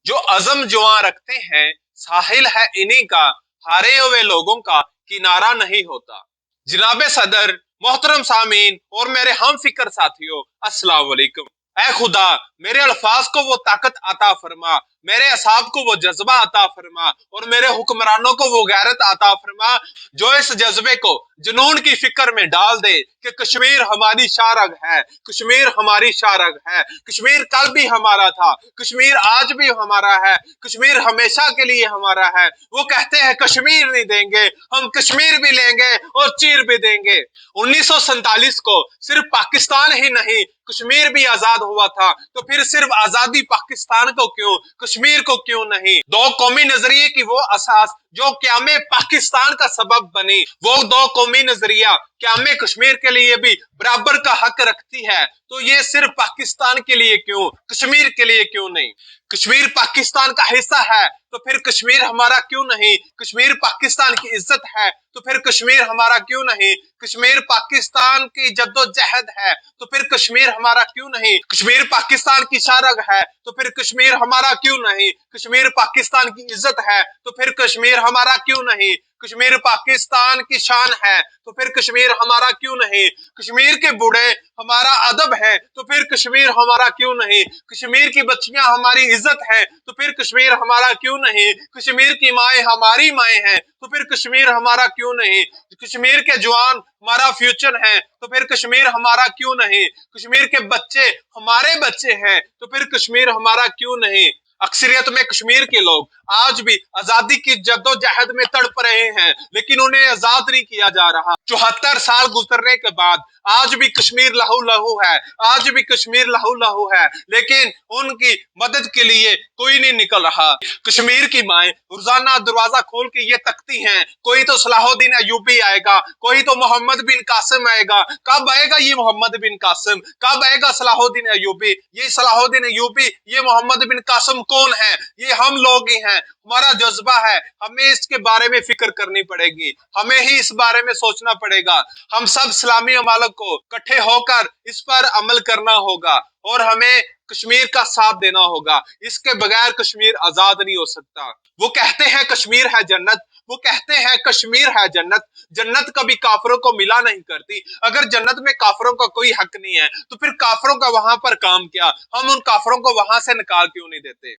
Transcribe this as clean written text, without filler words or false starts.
जो अज़म जुआ रखते हैं, साहिल है इन्हीं का, हारे हुए लोगों का किनारा नहीं होता। जनाबे सदर, मोहतरम सामीन और मेरे हम फिक्र साथियों, अस्सलाम वालेकुम। ऐ खुदा, मेरे अल्फाज को वो ताकत अता फरमा, मेरे असाब को वो जज्बा अता फरमा और मेरे हुक्मरानों को वो गैरत अता फरमा जो इस जज्बे को जुनून की फिक्र में डाल दे कि कश्मीर हमारी शाहरग है, कश्मीर हमारी शाहरग है, कश्मीर कल भी हमारा था, कश्मीर आज भी हमारा है, कश्मीर हमेशा के लिए हमारा है। वो कहते हैं कश्मीर नहीं देंगे, हम कश्मीर भी लेंगे और चीर भी देंगे। 1947 को सिर्फ पाकिस्तान ही नहीं, कश्मीर भी आजाद हुआ था, तो फिर सिर्फ आजादी पाकिस्तान को क्यों, कश्मीर को क्यों नहीं? दो कौमी नजरिए की वो असास जो क़यामे पाकिस्तान का सबब बनी, वो दो कौमी नजरिया क़यामे कश्मीर के लिए भी बराबर का हक रखती है, तो ये सिर्फ पाकिस्तान के लिए क्यों, कश्मीर के लिए क्यों नहीं? कश्मीर पाकिस्तान का हिस्सा है, तो फिर कश्मीर हमारा क्यों नहीं? कश्मीर पाकिस्तान की इज्जत है, तो फिर कश्मीर हमारा क्यों नहीं? कश्मीर पाकिस्तान की जद्दोजहद है, तो फिर कश्मीर हमारा क्यों नहीं? कश्मीर पाकिस्तान की शाहरग है, तो फिर कश्मीर हमारा क्यों नहीं? कश्मीर पाकिस्तान की इज्जत है, तो फिर कश्मीर हमारा क्यों नहीं? कश्मीर पाकिस्तान की शान है, तो फिर कश्मीर हमारा क्यों नहीं? कश्मीर के बूढ़े हमारा अदब है, तो फिर कश्मीर हमारा क्यों नहीं? कश्मीर की बच्चियां हमारी इज्जत है, तो फिर कश्मीर हमारा क्यों नहीं? कश्मीर की माएँ हमारी माएँ हैं, तो फिर कश्मीर हमारा क्यों नहीं? कश्मीर के जवान हमारा फ्यूचर है, तो फिर कश्मीर हमारा क्यों नहीं? कश्मीर के बच्चे हमारे बच्चे हैं, तो फिर कश्मीर हमारा क्यों नहीं? अक्सरियत में कश्मीर के लोग आज भी आजादी की जद्दोजहद में तड़प रहे हैं, लेकिन उन्हें आजाद नहीं किया जा रहा। 74 साल गुजरने के बाद आज भी कश्मीर लहू लहू है, आज भी कश्मीर लहू लहू है, लेकिन उनकी मदद के लिए कोई नहीं निकल रहा। कश्मीर की माएँ रोजाना दरवाजा खोल के ये तकती हैं, कोई तो सलाहुद्दीन अय्यूबी आएगा, कोई तो मोहम्मद बिन कासिम आएगा। कब आएगा ये मोहम्मद बिन कासिम, कब आएगा सलाहुद्दीन अय्यूबी? ये सलाहुद्दीन अय्यूबी, ये मोहम्मद बिन कासिम कौन है? ये हम लोग ही हैं, हमारा जज्बा है, हमें इसके बारे में फिक्र करनी पड़ेगी, हमें ही इस बारे में सोचना पड़ेगा। हम सब इस्लामी अमालक को इकट्ठे होकर इस पर अमल करना होगा और हमें कश्मीर का साथ देना होगा। इसके बगैर कश्मीर आजाद नहीं हो सकता। वो कहते हैं कश्मीर है जन्नत, वो कहते हैं कश्मीर है जन्नत। जन्नत कभी काफिरों को मिला नहीं करती। अगर जन्नत में काफिरों का कोई हक नहीं है, तो फिर काफिरों का वहां पर काम क्या? हम उन काफिरों को वहां से निकाल क्यों नहीं देते?